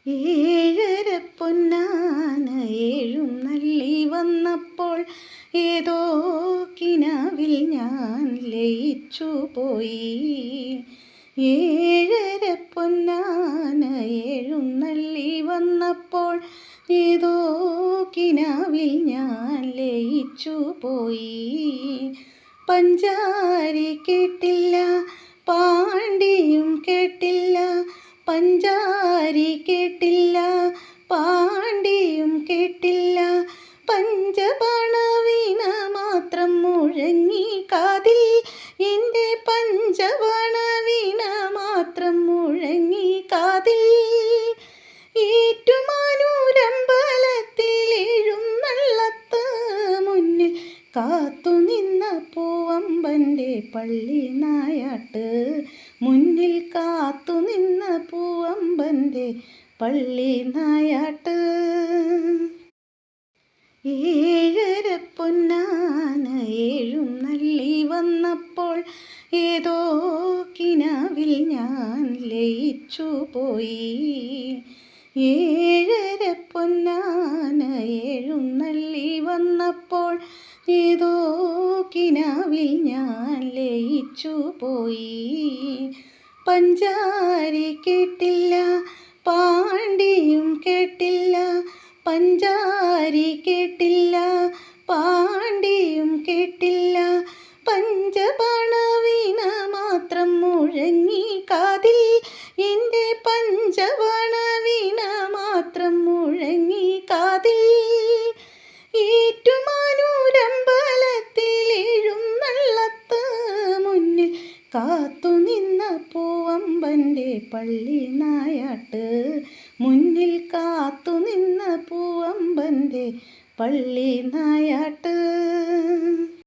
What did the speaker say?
ഏഴര പൊന്നാന എഴുന്നള്ളി വന്നപ്പോൾ ഏതോ കിനാവിൽ ഞാൻ ലയിച്ചു പോയി. ഏഴര പൊന്നാന എഴുന്നള്ളി വന്നപ്പോൾ ഏതോ കിനാവിൽ ഞാൻ ലയിച്ചു പോയി. പഞ്ചാരി കേട്ടില്ല, പാണ്ടിയും കേട്ടില്ല, പഞ്ചാരി കേട്ടില്ല, പാണ്ടിയും കേട്ടില്ല, പഞ്ചബാണവീണ മാത്രം മുഴങ്ങി കാതിൽ, എൻ്റെ പഞ്ചബാണവീണ മാത്രം മുഴങ്ങി കാതിൽ. ഏറ്റുമാനൂരമ്പലത്തിൽ എഴുന്നള്ളത്ത് മുന്നിൽ കാത്തുനിന്ന പൂവമ്പൻ്റെ പള്ളി നായാട്ട്, മുന്നിൽ കാത്തുനിന്ന പൂവമ്പൻ്റെ പള്ളി നായാട്ട്. ഏഴര പൊന്നാന എഴുന്നള്ളി വന്നപ്പോൾ ഏതോ കിനാവിൽ ഞാൻ ലയിച്ചു പോയി. ഏഴര പൊന്നാന എഴുന്നള്ളി വന്നപ്പോൾ ഏതോ കിനാവിൽ ഞാൻ ലയിച്ചു പോയി. പഞ്ചാരി കേട്ടില്ല, പാണ്ടിയും കേട്ടില്ല, പഞ്ചാരി കേട്ടില്ല, പാണ്ടിയും കേട്ടില്ല, പഞ്ചബാണവീണ മാത്രം മുഴങ്ങി കാതിൽ, എൻ്റെ പഞ്ചബാണവീണ മാത്രം മുഴങ്ങി കാതിൽ. ഏറ്റുമാനൂരമ്പലത്തിൽ എഴുന്നള്ളത്ത് മുന്നിൽ കാത്തുനിന്ന പൂവമ്പൻ്റെ പള്ളി നായാട്ട്, മുന്നിൽ കാത്തുനിന്ന പൂവമ്പൻ്റെ പള്ളി നായാട്ട്.